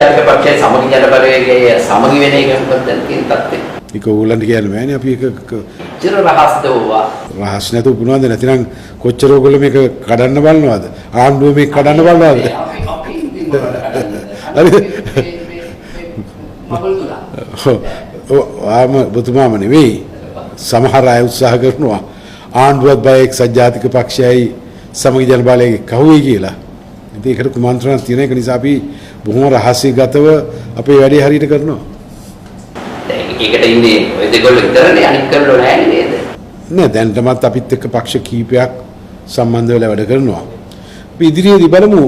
පක්ෂයේ සමගි ජනපරයේ සමගි වෙන එක මොකක්ද කියන තත්ත්වය. ඒක ඕගොල්ලන්ට කියන්න බෑනේ අපි ඒක චිර රහස් දෝවා. රහස් නැතුව පුනවද නැතිනම් කොච්චර ඕගොල්ලෝ මේක කඩන්න බලනවද? ආණ්ඩුව මේක කඩන්න බලනවද? හරිද? ආම බුතුමාම නෙවෙයි. සමහර අය උත්සාහ කරනවා ආණ්ඩුවත් බය එක්සත් ජාතික පක්ෂයයි සමගි ජන බලයේ කහුවේ කියලා. ඉතින් ඒකට කුමන්ත්‍රණ තියෙන එක නිසා අපි බොහොම රහස්‍යගතව අපේ වැඩේ හරියට කරනවා. ඒකට ඉන්නේ ඔය දෙගොල්ලෝ විතරනේ අනික් කරලා නැහැ නේද? නෑ දැන්ටමත් අපිත් එක්ක පක්ෂ කීපයක් සම්බන්ධ වෙලා වැඩ කරනවා. අපි ඉදිරියේදී බලමු.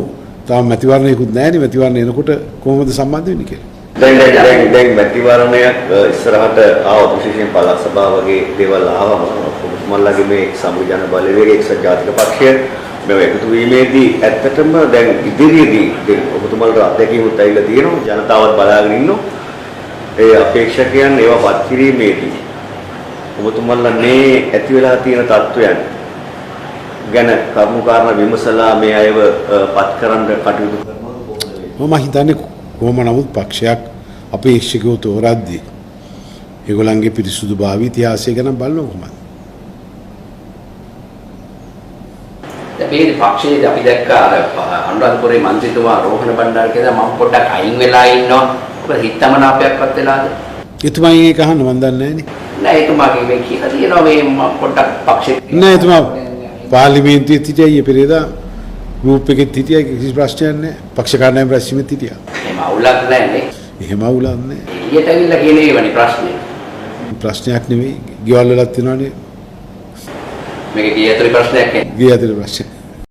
තාම මැතිවරණයකුත් නැහැනේ. මැතිවරණ එනකොට කොහොමද සම්බන්ධ වෙන්නේ කියලා. දැන් මැතිවරණයක් ඉස්සරහට ආව විශේෂයෙන් පළාත් සභාව වගේ දේවල් ආවම ඔබතුමාලගේ මේ සමගි ජන බලවේගයේ එක්සත් ජාතික පක්ෂය මේ එකතු වීමේදී ඇත්තටම දැන් ඉදිරියේදී ඔබතුමාලට අත්දැකීමුත් ඇවිල්ලා තියෙනවා ජනතාවත් බලාගෙන ඉන්නවා ඒ අපේක්ෂකයන් ඒවා පත් කිරීමේදී ඔබතුමාලා මේ ඇති වෙලා තියෙන තත්ත්වයන් ගැන කරුණු කාරණා විමසලා මේ අයව පත් කරන්න කටයුතු කරනවා මම හිතන්නේ කොහොම නමුත් පක්ෂයක් අපේක්ෂකව තෝරද්දී ඒගොල්ලන්ගේ පිරිසුදුභාවය ඉතිහාසය ගැන බලනවා කොහොමද? දැන් මේ පක්ෂයේදී අපි දැක්කා අනුරාධපුරේ මන්ත්‍රීතුමා රෝහණ බණ්ඩාර කියලා මම පොඩ්ඩක් අයින් වෙලා ඉන්නවා. ඔබ හිතමනාපයක්වත් වෙලාද? එතුමා ඒක අහන්න මන් දන්නේ නැහනේ. නෑ එතුමාගේ මේ කියලා තියෙනවා මේ මම පොඩ්ඩක් පක්ෂේ නෑ එතුමා පාර්ලිමේන්තුවේ සිටියේ පෙරේදා ගෲප් එකේ සිටියා කිසි ප්‍රශ්නයක් නෑ. පක්ෂ කාර්යාලය රැස්වීමේ සිටියා. එහෙම අවුලක් නෑනේ. එහෙම අවුලක් නෑ. ඊට ඇවිල්ලා කියන ඒවනේ ප්‍රශ්නේ. ප්‍රශ්නයක් නෙවෙයි. ගෙවල් වලත් තියෙනවානේ. මේක ගිය ඇතුලේ ප්‍රශ්නයක් නේ. ගිය ඇතුලේ ප්‍රශ්නයක්.